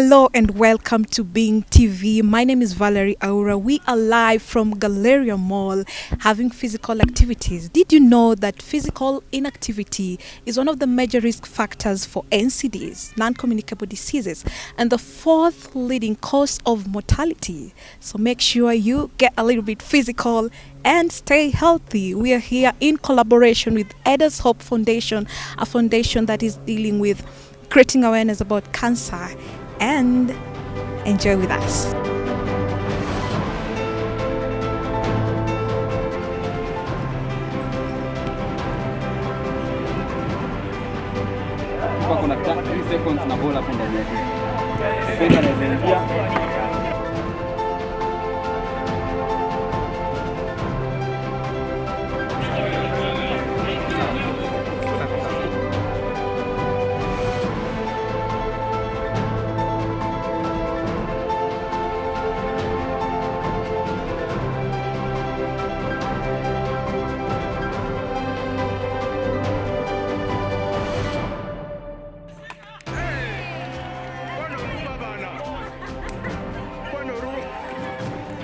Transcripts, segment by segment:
Hello and welcome to Being TV. My name is Valerie Aura. We are live from Galleria Mall having physical activities. Did you know that physical inactivity is one of the major risk factors for NCDs, non-communicable diseases, and the fourth leading cause of mortality? So make sure you get a little bit physical and stay healthy. We are here in collaboration with Eddah's Hope Foundation, a foundation that is dealing with creating awareness about cancer, and enjoy with us. Kuna 3 seconds na bola hapo ndani yake. Defender anaingia.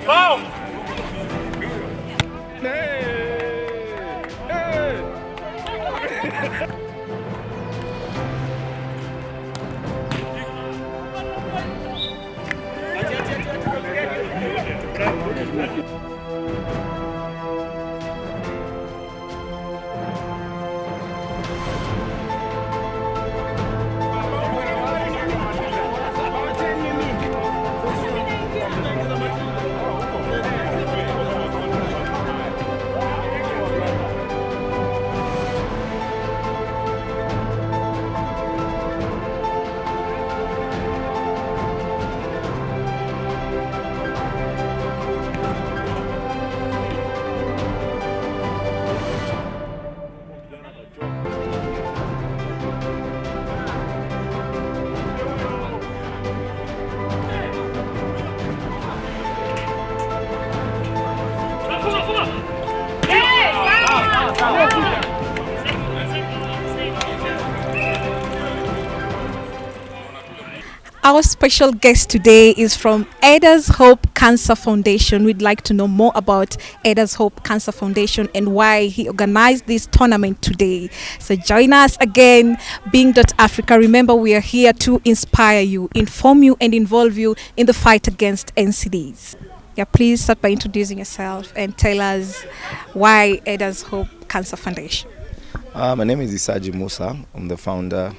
Wow! Our special guest today is from Eddah's Hope Cancer Foundation. We'd like to know more about Eddah's Hope Cancer Foundation and why he organized this tournament today. So join us again, Being.Africa. Remember, we are here to inspire you, inform you, and involve you in the fight against NCDs. Yeah, please start by introducing yourself and tell us why Eddah's Hope Cancer Foundation. My name is Isaji Musa. I'm the founder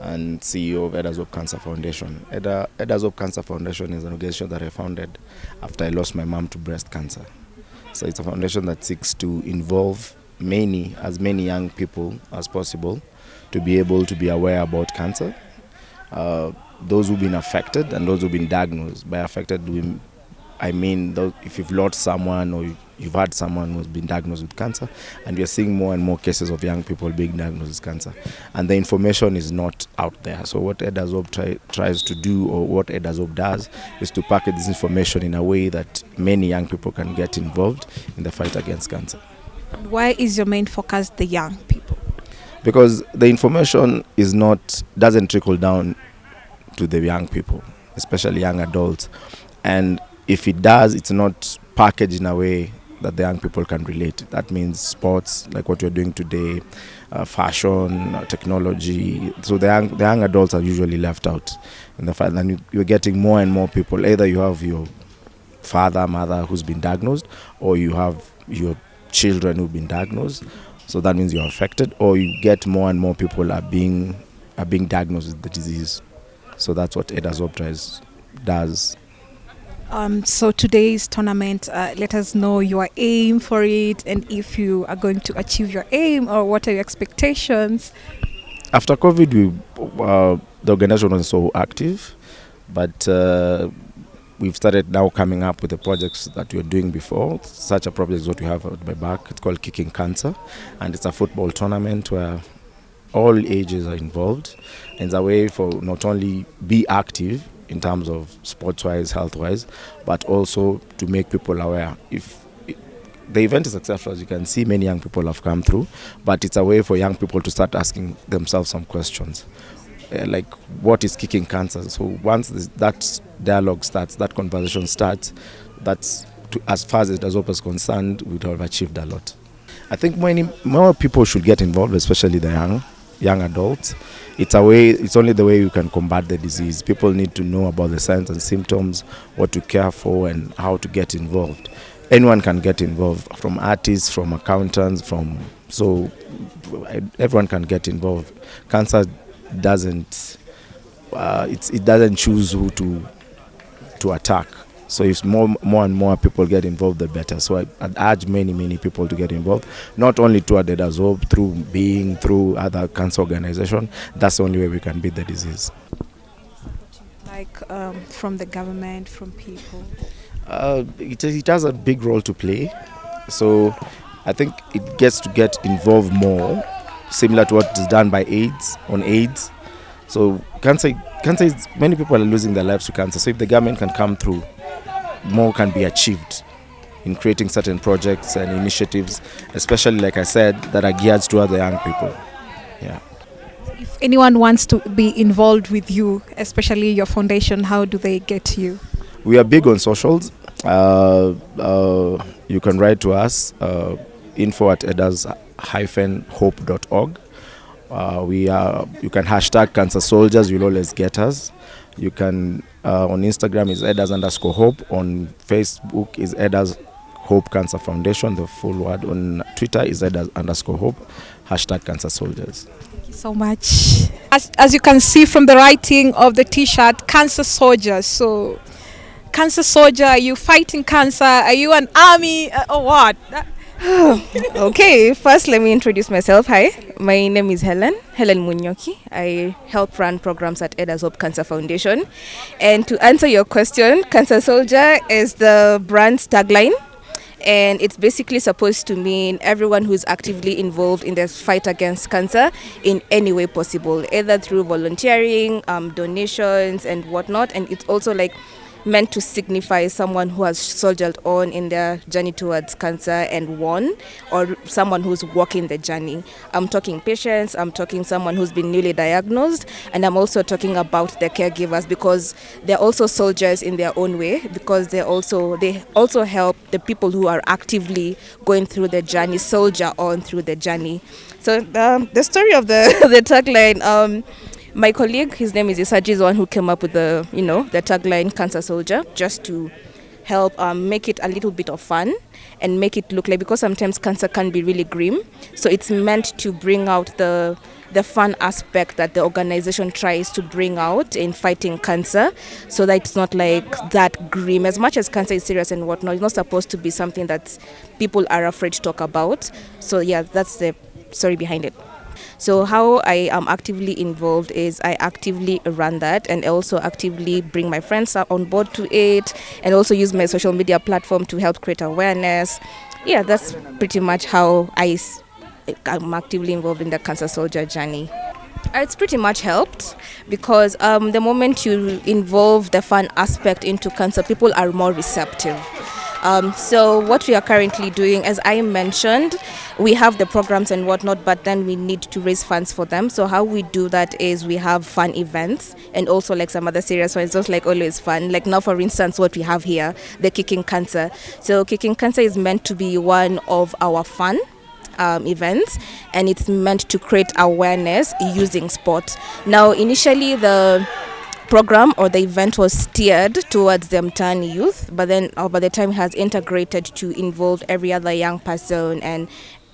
and CEO of Eddah's Hope Cancer Foundation. Eddah's Hope Cancer Foundation is an organization that I founded after I lost my mom to breast cancer. So it's a foundation that seeks to involve as many young people as possible to be able to be aware about cancer. Those who've been affected and those who've been diagnosed. By affected, I mean if you've lost someone or you've had someone who's been diagnosed with cancer, and we are seeing more and more cases of young people being diagnosed with cancer, and the information is not out there. So what Eddah's Hope tries to do, or what Eddah's Hope does, is to package this information in a way that many young people can get involved in the fight against cancer. Why is your main focus the young people? Because the information doesn't trickle down to the young people, especially young adults, and if it does, it's not packaged in a way that the young people can relate. That means sports, like what you're doing today, fashion, technology. So the young adults are usually left out in the fight. And you're getting more and more people. Either you have your father, mother who's been diagnosed, or you have your children who've been diagnosed. So that means you're affected, or you get more and more people are being diagnosed with the disease. So that's what Eddah's Hope does. So today's tournament, let us know your aim for it, and if you are going to achieve your aim, or what are your expectations? After COVID, the organization wasn't so active, but we've started now coming up with the projects that we were doing before. Such a project is what we have at my back. It's called Kicking Cancer, and it's a football tournament where all ages are involved. And it's a way for not only be active in terms of sports-wise, health-wise, but also to make people aware. If the event is successful, as you can see, many young people have come through, but it's a way for young people to start asking themselves some questions. like what is kicking cancer. So once that dialogue starts, that conversation starts, that's as far as Edda's Hope is concerned, we would have achieved a lot. I think more people should get involved, especially the young adults. It's only the way you can combat the disease. People need to know about the signs and symptoms, what to care for, and how to get involved. Anyone can get involved, from artists, from accountants, so everyone can get involved. Cancer doesn't it doesn't choose who to attack. So if more and more people get involved, the better. So I'd urge many people to get involved, not only to Edda's Hope, through other cancer organizations. That's the only way we can beat the disease. Like from the government, from people? It has a big role to play. So I think it gets to get involved more, similar to what is done by AIDS. So cancer is, many people are losing their lives to cancer. So if the government can come through, more can be achieved in creating certain projects and initiatives, especially, like I said, that are geared to other young people. Yeah. If anyone wants to be involved with you, especially your foundation, how do they get to you? We are big on socials. You can write to us, info@eddahs-hope.org. You can hashtag Cancer Soldiers, you'll always get us. You can, on Instagram is Eddahs_Hope, on Facebook is Eddahs Hope Cancer Foundation, the full word. On Twitter is Eddahs_Hope, hashtag Cancer Soldiers. Thank you so much. As you can see from the writing of the t-shirt, Cancer Soldiers. So, Cancer Soldier, are you fighting cancer? Are you an army or what? Okay, first let me introduce myself. Hi, my name is Helen Munyoki. I help run programs at Eddahs Hope Cancer Foundation. And to answer your question, Cancer Soldier is the brand's tagline. And it's basically supposed to mean everyone who's actively involved in the fight against cancer in any way possible, either through volunteering, donations and whatnot. And it's also like meant to signify someone who has soldiered on in their journey towards cancer and won, or someone who's walking the journey. I'm talking patients, I'm talking someone who's been newly diagnosed, and I'm also talking about the caregivers, because they're also soldiers in their own way, because they also help the people who are actively going through the journey, soldier on through the journey. So the story of the tagline, my colleague, his name is Isaji, is the one who came up with the tagline Cancer Soldier, just to help make it a little bit of fun and make it look like, because sometimes cancer can be really grim. So it's meant to bring out the fun aspect that the organization tries to bring out in fighting cancer, so that it's not like that grim. As much as cancer is serious and whatnot, it's not supposed to be something that people are afraid to talk about. So yeah, that's the story behind it. So how I am actively involved is I actively run that, and also actively bring my friends on board to it, and also use my social media platform to help create awareness. Yeah, that's pretty much how I'm actively involved in the Cancer Soldier journey. It's pretty much helped, because the moment you involve the fun aspect into cancer, people are more receptive. So what we are currently doing, as I mentioned, we have the programs and whatnot, but then we need to raise funds for them. So how we do that is we have fun events, and also like some other serious ones, just like always fun. Like now, for instance, what we have here, the Kicking Cancer. So Kicking Cancer is meant to be one of our fun events, and it's meant to create awareness using sport. Now, initially the program or the event was steered towards the Mtaani youth, but then over the time has integrated to involve every other young person, and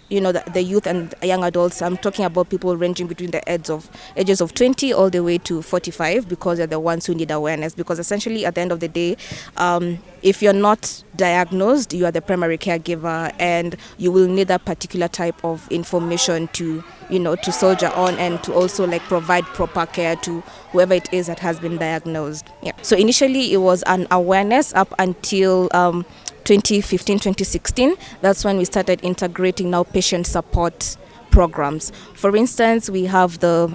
the youth and young adults. I'm talking about people ranging between the ages of 20 all the way to 45, because they're the ones who need awareness. Because essentially, at the end of the day, if you're not diagnosed, you are the primary caregiver, and you will need that particular type of information to soldier on, and to also like provide proper care to whoever it is that has been diagnosed. Yeah. So initially it was an awareness up until 2015, 2016. That's when we started integrating now patient support programs. For instance, we have the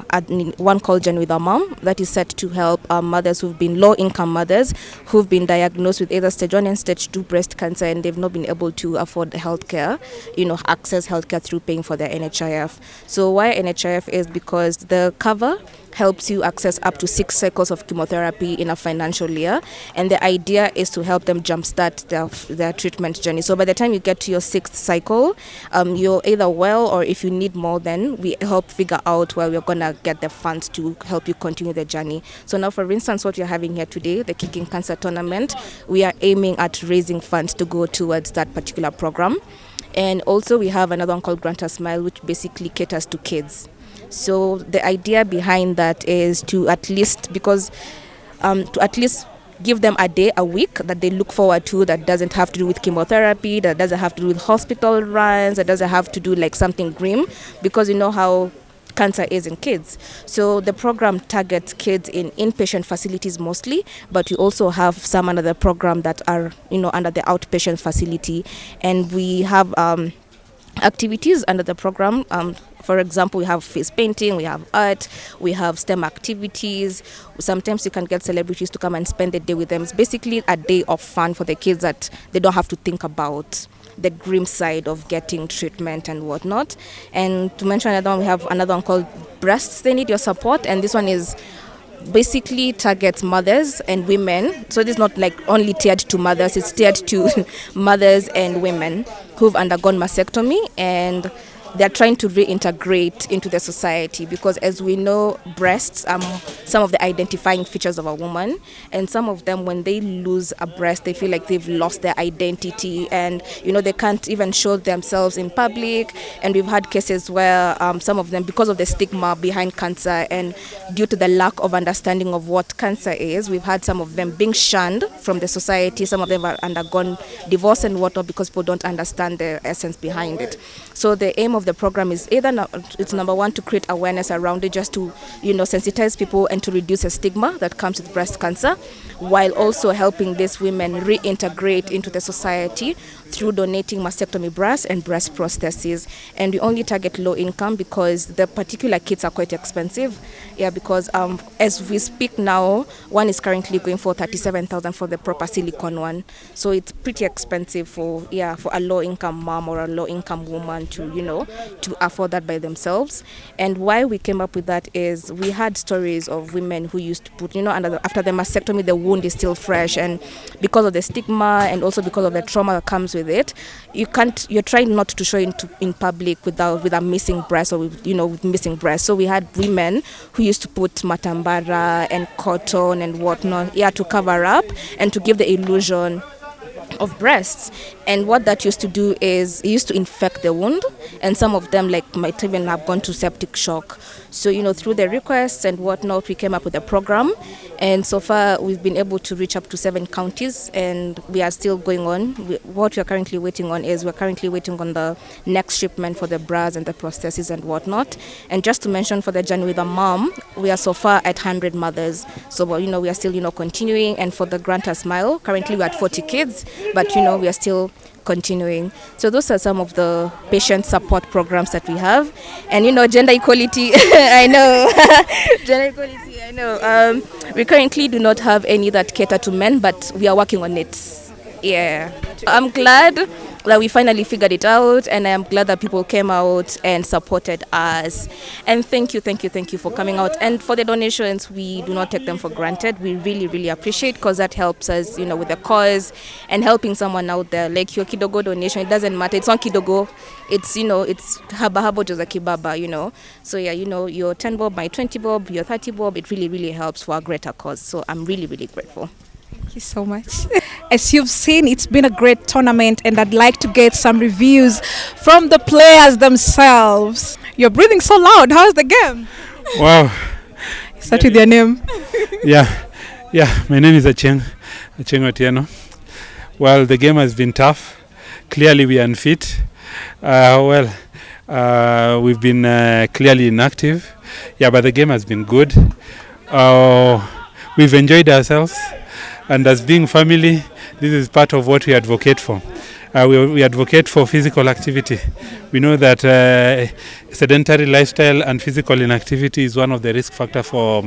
one called Journey with a Mom, that is set to help mothers who've been low-income mothers who've been diagnosed with either stage 1 and stage 2 breast cancer, and they've not been able to afford the healthcare, access healthcare through paying for their NHIF. So why NHIF is because the cover helps you access up to 6 cycles of chemotherapy in a financial year. And the idea is to help them jumpstart their treatment journey. So by the time you get to your 6th cycle, you're either well, or if you need more, then we help figure out where we're going to get the funds to help you continue the journey. So now, for instance, what we're having here today, the Kicking Cancer Tournament, we are aiming at raising funds to go towards that particular program. And also we have another one called Grant a Smile, which basically caters to kids. So the idea behind that is to at least, give them a day a week that they look forward to, that doesn't have to do with chemotherapy, that doesn't have to do with hospital runs, that doesn't have to do like something grim, because you know how cancer is in kids. So the program targets kids in inpatient facilities mostly, but we also have some under the program that are, under the outpatient facility. And we have activities under the program. For example, we have face painting, we have art, we have STEM activities. Sometimes you can get celebrities to come and spend the day with them. It's basically a day of fun for the kids that they don't have to think about the grim side of getting treatment and whatnot. And to mention another one, we have another one called Breasts They Need Your Support, and this one is basically targets mothers and women. So this is not like only tiered to mothers, it's tiered to mothers and women who've undergone mastectomy, and they're trying to reintegrate into the society, because as we know, breasts are some of the identifying features of a woman, and some of them, when they lose a breast, they feel like they've lost their identity, and they can't even show themselves in public. And we've had cases where some of them, because of the stigma behind cancer and due to the lack of understanding of what cancer is, we've had some of them being shunned from the society. Some of them have undergone divorce and whatnot because people don't understand the essence behind it. So the aim of the program is it's number one, to create awareness around it, just to sensitize people and to reduce the stigma that comes with breast cancer, while also helping these women reintegrate into the society through donating mastectomy breasts and breast prostheses. And we only target low income because the particular kits are quite expensive. Because as we speak now, one is currently going for 37,000 for the proper silicone one. So it's pretty expensive for a low income mom or a low income woman to afford that by themselves. And why we came up with that is we had stories of women who used to put, after the mastectomy, the wound is still fresh, and because of the stigma and also because of the trauma that comes with it, you're trying not to show it in public with a missing breast or with missing breast. So we had women who used to put matambara and cotton and whatnot, to cover up and to give the illusion of breasts. And what that used to do is it used to infect the wound, and some of them might even have gone to septic shock. So through the requests and whatnot, we came up with a program, and so far we've been able to reach up to 7 counties, and we are still going on. What we're currently waiting on is the next shipment for the bras and the prostheses and whatnot. And just to mention, for the journey with a mom, we are so far at 100 mothers. So we are still continuing. And for the Grant a Smile, currently we're at 40 kids, but we are still continuing. So those are some of the patient support programs that we have. And gender equality, I know. Gender equality, I know. We currently do not have any that cater to men, but we are working on it. I'm glad that we finally figured it out, and I'm glad that people came out and supported us. And thank you for coming out. And for the donations, we do not take them for granted. We really, really appreciate, because that helps us, with the cause and helping someone out there. Like your kidogo donation, it doesn't matter. It's not kidogo. It's, it's haba joza kibaba, So your 10 bob, my 20 bob, your 30 bob, it really, really helps for a greater cause. So I'm really, really grateful. Thank you so much. As you've seen, it's been a great tournament, and I'd like to get some reviews from the players themselves. You're breathing so loud. How's the game? Wow. Start with your name. Yeah, my name is Acheng Otieno. Well, the game has been tough. Clearly we are unfit. We've been clearly inactive. But the game has been good. We've enjoyed ourselves. And as being family, this is part of what we advocate for. we advocate for physical activity. We know that sedentary lifestyle and physical inactivity is one of the risk factors for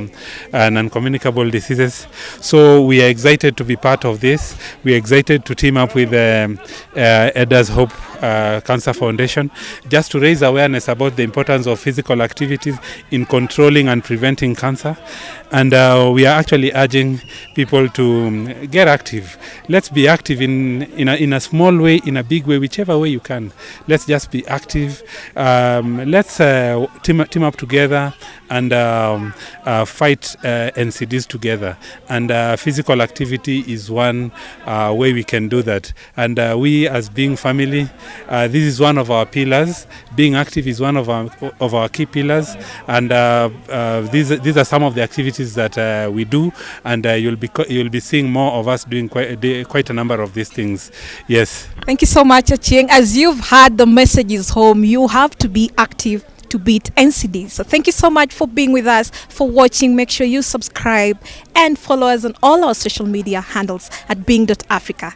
non-communicable diseases. So we are excited to be part of this. We are excited to team up with Eddah's Hope Cancer Foundation just to raise awareness about the importance of physical activities in controlling and preventing cancer. And we are actually urging people to get active. Let's be active in a small way, in a big way, whichever way you can. Let's just be active. Let's team up together and fight NCDs together. And physical activity is one way we can do that. And we, as being family, this is one of our pillars. Being active is one of our key pillars. And these are some of the activities that we do. And you'll be seeing more of us doing quite a number of these things. Yes. Thank you so much, Achieng. As you've heard the messages home, you have to be active to beat NCD. So thank you so much for being with us, for watching. Make sure you subscribe and follow us on all our social media handles at being.africa.